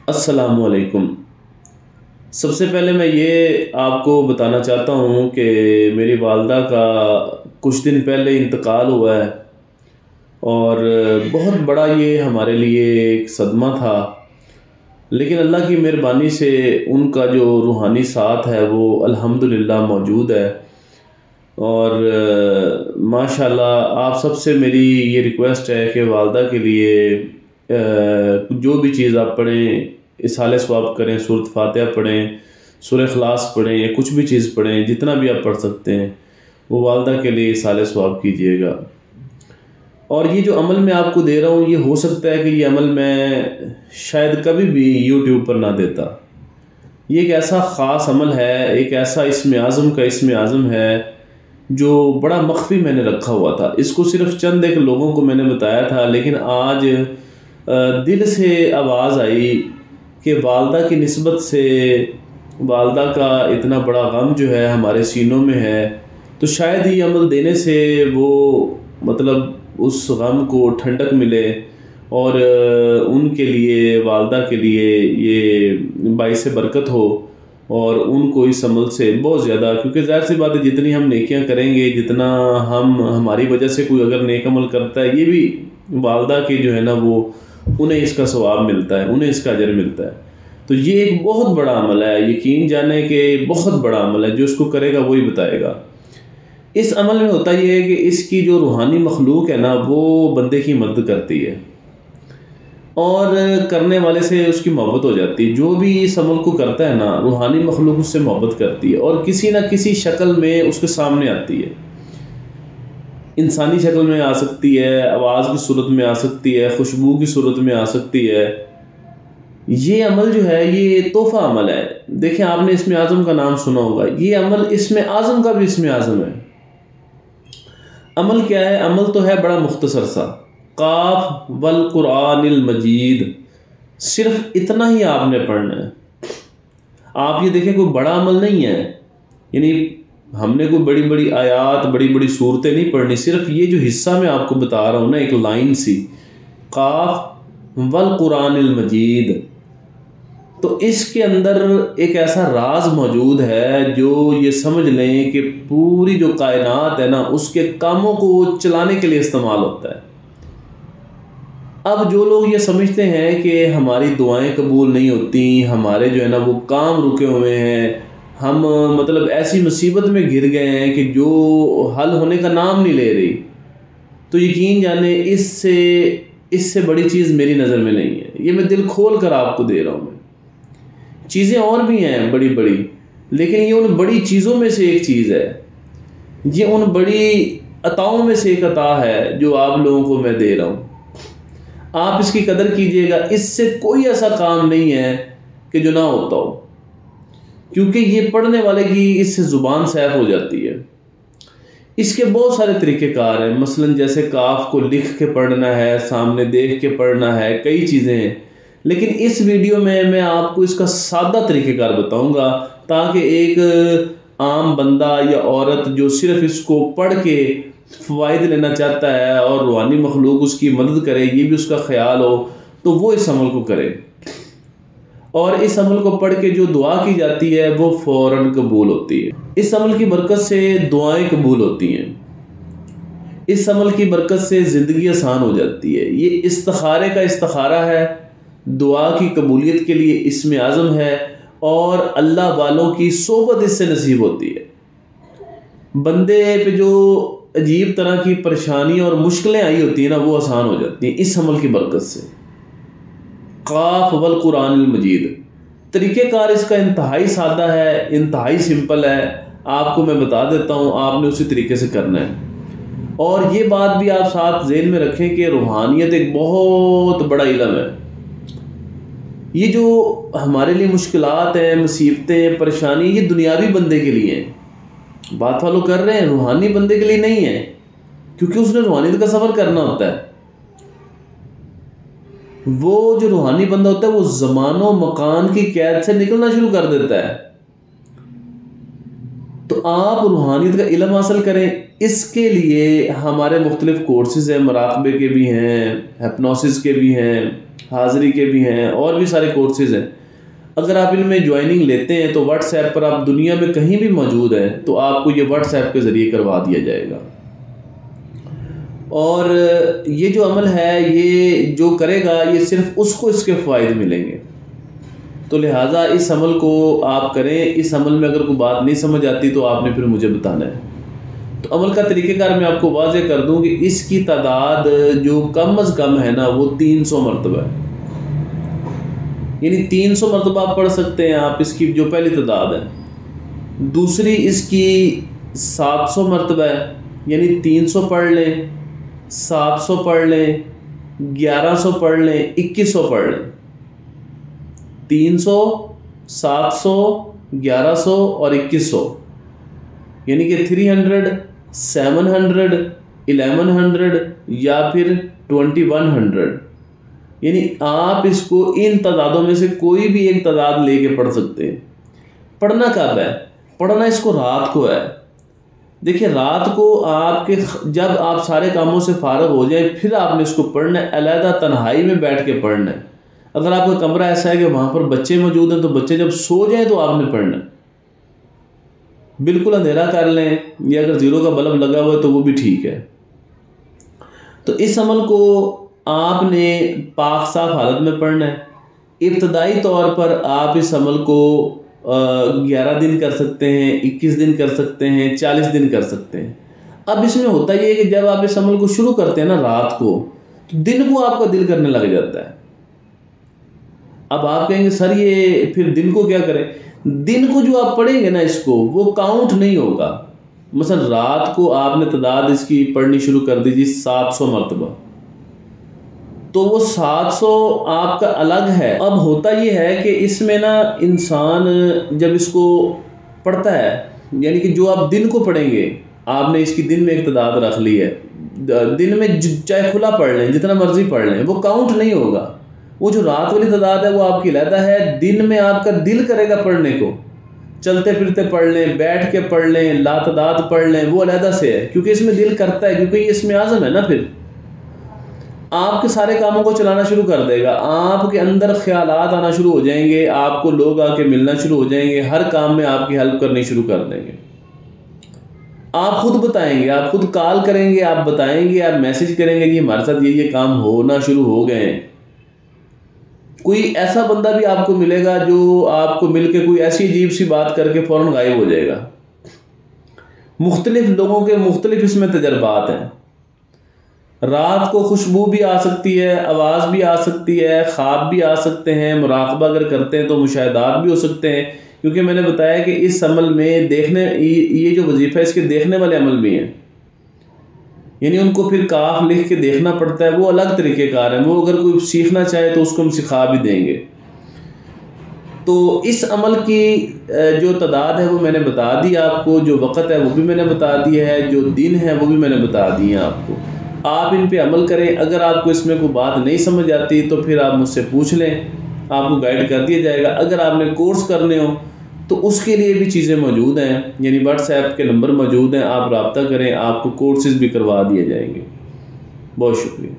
अस्सलामुअलैकुम। सबसे पहले मैं ये आपको बताना चाहता हूँ कि मेरी वालदा का कुछ दिन पहले इंतकाल हुआ है और बहुत बड़ा ये हमारे लिए एक सदमा था। लेकिन अल्लाह की मेहरबानी से उनका जो रूहानी साथ है वो अल्हम्दुलिल्लाह मौजूद है। और माशाल्लाह आप सबसे मेरी ये रिक्वेस्ट है कि वालदा के लिए जो भी चीज़ आप पढ़ें, इसाले सवाब करें, सूरत फातिहा पढ़ें, सूरह इखलास पढ़ें या कुछ भी चीज़ पढ़ें, जितना भी आप पढ़ सकते हैं वो वालदा के लिए इसाले सवाब कीजिएगा। और ये जो अमल मैं आपको दे रहा हूँ, ये हो सकता है कि ये अमल मैं शायद कभी भी यूट्यूब पर ना देता। ये एक ऐसा ख़ास अमल है, एक ऐसा इसमें आज़म का इसमें आज़म है जो बड़ा मख्फी मैंने रखा हुआ था। इसको सिर्फ चंद एक लोगों को मैंने बताया था, लेकिन आज दिल से आवाज़ आई कि वालदा की निस्बत से वालदा का इतना बड़ा गम जो है हमारे सीनों में है, तो शायद ये अमल देने से वो मतलब उस गम को ठंडक मिले और उनके लिए, वालदा के लिए ये बाइस बरकत हो और उनको इस अमल से बहुत ज़्यादा, क्योंकि ज़ाहिर सी बात है जितनी हम नेकियां करेंगे, जितना हम हमारी वजह से कोई अगर नेक अमल करता है, ये भी वालदा की जो है ना वो उन्हें इसका सवाब मिलता है, उन्हें इसका अजर मिलता है। तो ये एक बहुत बड़ा अमल है, यकीन जाने कि बहुत बड़ा अमल है। जो इसको करेगा वही बताएगा। इस अमल में होता ये है कि इसकी जो रूहानी मखलूक है ना वो बंदे की मदद करती है और करने वाले से उसकी मोहब्बत हो जाती है। जो भी इस अमल को करता है ना, रूहानी मखलूक उससे मोहब्बत करती है और किसी ना किसी शक्ल में उसके सामने आती है। इंसानी शक्ल में आ सकती है, आवाज़ की सूरत में आ सकती है, खुशबू की सूरत में आ सकती है। ये अमल जो है ये तोहफा अमल है। देखिए, आपने इसमें आज़म का नाम सुना होगा, ये अमल इसमें आज़म का भी इसमें आज़म है। अमल क्या है? अमल तो है बड़ा मुख्तसर सा, काफ वल कुरानिल मजीद, सिर्फ इतना ही आपने पढ़ना है। आप ये देखें, कोई बड़ा अमल नहीं है, यानी हमने कोई बड़ी बड़ी आयात, बड़ी बड़ी सूरतें नहीं पढ़नी। सिर्फ ये जो हिस्सा मैं आपको बता रहा हूँ ना, एक लाइन सी, काफ वल कुरानिल मजीद, तो इसके अंदर एक ऐसा राज मौजूद है जो ये समझ लें कि पूरी जो कायनात है ना उसके कामों को चलाने के लिए इस्तेमाल होता है। अब जो लोग ये समझते हैं कि हमारी दुआएं कबूल नहीं होती, हमारे जो है ना वो काम रुके हुए हैं, हम मतलब ऐसी मुसीबत में घिर गए हैं कि जो हल होने का नाम नहीं ले रही, तो यकीन जाने इससे इससे बड़ी चीज़ मेरी नज़र में नहीं है। ये मैं दिल खोल कर आपको दे रहा हूँ। चीज़ें और भी हैं बड़ी बड़ी, लेकिन ये उन बड़ी चीज़ों में से एक चीज़ है। ये उन बड़ी अताओं में से एक अता है जो आप लोगों को मैं दे रहा हूँ। आप इसकी कदर कीजिएगा। इससे कोई ऐसा काम नहीं है कि जो ना होता हो, क्योंकि ये पढ़ने वाले की इससे ज़ुबान सैफ हो जाती है। इसके बहुत सारे तरीक़ेकार हैं। मसलन जैसे काफ को लिख के पढ़ना है, सामने देख के पढ़ना है, कई चीज़ें हैं। लेकिन इस वीडियो में मैं आपको इसका सादा तरीक़ेकार बताऊंगा, ताकि एक आम बंदा या औरत जो सिर्फ इसको पढ़ के फ़वाइद लेना चाहता है और रूहानी मखलूक उसकी मदद करे, ये भी उसका ख्याल हो, तो वो इस अमल को करे। और इस अमल को पढ़ के जो दुआ की जाती है वो फ़ौरन कबूल होती है। इस अमल की बरकत से दुआएं कबूल होती हैं। इस अमल की बरकत से ज़िंदगी आसान हो जाती है। ये इस्तिखारे का इस्तिखारा है, दुआ की कबूलियत के लिए इसमें आज़म है, और अल्लाह वालों की सोबत इससे नसीब होती है। बंदे पे जो अजीब तरह की परेशानी और मुश्किलें आई होती हैं ना, वो आसान हो जाती हैं इस अमल की बरकत से। काफ वल कुरानिल मजीद, तरीक़ेकार इसका इंतहाई सादा है, इंतहाई सिंपल है। आपको मैं बता देता हूँ, आपने उसी तरीके से करना है। और ये बात भी आप साथ ज़हन में रखें कि रूहानियत एक बहुत बड़ा इल्म है। ये जो हमारे लिए मुश्किलात हैं, मुसीबतें, परेशानी, ये दुनियावी बंदे के लिए हैं। बात फॉलो कर रहे हैं, रूहानी बंदे के लिए नहीं है, क्योंकि उसने रूहानियत का सफ़र करना होता है। वो जो रूहानी बंदा होता है वो ज़मानो मकान की कैद से निकलना शुरू कर देता है। तो आप रूहानियत का इल्म हासिल करें। इसके लिए हमारे मुख्तलिफ़ कोर्सेज़ हैं, मुराक़बे के भी हैं, हिप्नोसिस के भी हैं, हाज़िरी के भी हैं, और भी सारे कोर्सेज़ हैं। अगर आप इनमें ज्वाइनिंग लेते हैं तो व्हाट्सएप पर आप दुनिया में कहीं भी मौजूद हैं तो आपको ये व्हाट्सएप के ज़रिए करवा दिया जाएगा। और ये जो अमल है ये जो करेगा ये सिर्फ़ उसको इसके फ़ायदे मिलेंगे। तो लिहाजा इस अमल को आप करें। इस अमल में अगर कोई बात नहीं समझ आती तो आपने फिर मुझे बताना है। तो अमल का तरीक़ेकार मैं आपको वाज़ेह कर दूँ कि इसकी तादाद जो कम अज़ कम है ना वो 300 मरतबा है, यानी 300 मरतबा आप पढ़ सकते हैं आप, इसकी जो पहली तादाद है। दूसरी इसकी 700 मरतबा है, यानी 300 पढ़ लें, 700 पढ़ लें, 1100 पढ़ लें, 2100 पढ़ लें। 300, 700, 1100 और 2100, यानी कि 300, 700, 1100 या फिर 2100, यानी आप इसको इन तादादों में से कोई भी एक तादाद लेके पढ़ सकते हैं। पढ़ना कब है? पढ़ना इसको रात को है। देखिए, रात को आपके जब आप सारे कामों से फारग हो जाए फिर आपने इसको पढ़ना है, अलहदा तन्हाई में बैठ के पढ़ना है। अगर आपका कमरा ऐसा है कि वहाँ पर बच्चे मौजूद हैं तो बच्चे जब सो जाएं तो आपने पढ़ना है। बिल्कुल अंधेरा कर लें, या अगर ज़ीरो का बल्ब लगा हुआ है तो वो भी ठीक है। तो इस अमल को आपने पाक साफ हालत में पढ़ना है। इब्तदाई तौर पर आप इस अमल को 11 दिन कर सकते हैं, 21 दिन कर सकते हैं, 40 दिन कर सकते हैं। अब इसमें होता ये है कि जब आप इस अमल को शुरू करते हैं ना रात को, तो दिन को आपका दिल करने लग जाता है। अब आप कहेंगे सर ये फिर दिन को क्या करें? दिन को जो आप पढ़ेंगे ना इसको वो काउंट नहीं होगा। मसलन रात को आपने तादाद इसकी पढ़नी शुरू कर दीजिए 700 मरतबा, तो वो 700 आपका अलग है। अब होता ये है कि इसमें ना इंसान जब इसको पढ़ता है, यानी कि जो आप दिन को पढ़ेंगे, आपने इसकी दिन में एक तादाद रख ली है, दिन में चाहे खुला पढ़ लें, जितना मर्जी पढ़ लें, वो काउंट नहीं होगा। वो जो रात वाली तादाद है वो आपकी अलहदा है। दिन में आपका दिल करेगा पढ़ने को, चलते फिरते पढ़ लें, बैठ के पढ़ लें, लातादाद पढ़ लें, वो अलहदा से है, क्योंकि इसमें दिल करता है, क्योंकि ये इसमें आज़म है ना। फिर आपके सारे कामों को चलाना शुरू कर देगा, आपके अंदर ख्यालात आना शुरू हो जाएंगे, आपको लोग आके मिलना शुरू हो जाएंगे, हर काम में आपकी हेल्प करनी शुरू कर देंगे। आप खुद बताएंगे, आप खुद कॉल करेंगे, आप बताएंगे, आप मैसेज करेंगे कि हमारे साथ ये काम होना शुरू हो गए हैं। कोई ऐसा बंदा भी आपको मिलेगा जो आपको मिलके कोई ऐसी अजीब सी बात करके फ़ौरन गायब हो जाएगा। मुख्तलिफ लोगों के मुख्तलिफ इसमें तजर्बात हैं। रात को खुशबू भी आ सकती है, आवाज़ भी आ सकती है, ख्वाब भी आ सकते हैं, मुराक़बा अगर करते हैं तो मुशाहिदात भी हो सकते हैं, क्योंकि मैंने बताया कि इस अमल में देखने, ये जो वजीफ़ा है इसके देखने वाले अमल भी हैं, यानी उनको फिर काफ लिख के देखना पड़ता है, वो अलग तरीक़ेकार है। वो अगर कोई सीखना चाहे तो उसको हम सिखा भी देंगे। तो इस अमल की जो तादाद है वो मैंने बता दी आपको, जो वक़्त है वो भी मैंने बता दिया है, जो दिन है वो भी मैंने बता दिए हैं आपको। आप इन पे अमल करें। अगर आपको इसमें कोई बात नहीं समझ आती तो फिर आप मुझसे पूछ लें, आपको गाइड कर दिया जाएगा। अगर आपने कोर्स करने हो तो उसके लिए भी चीज़ें मौजूद हैं, यानी व्हाट्सएप के नंबर मौजूद हैं, आप रब्ता करें, आपको कोर्सेज़ भी करवा दिए जाएंगे। बहुत शुक्रिया।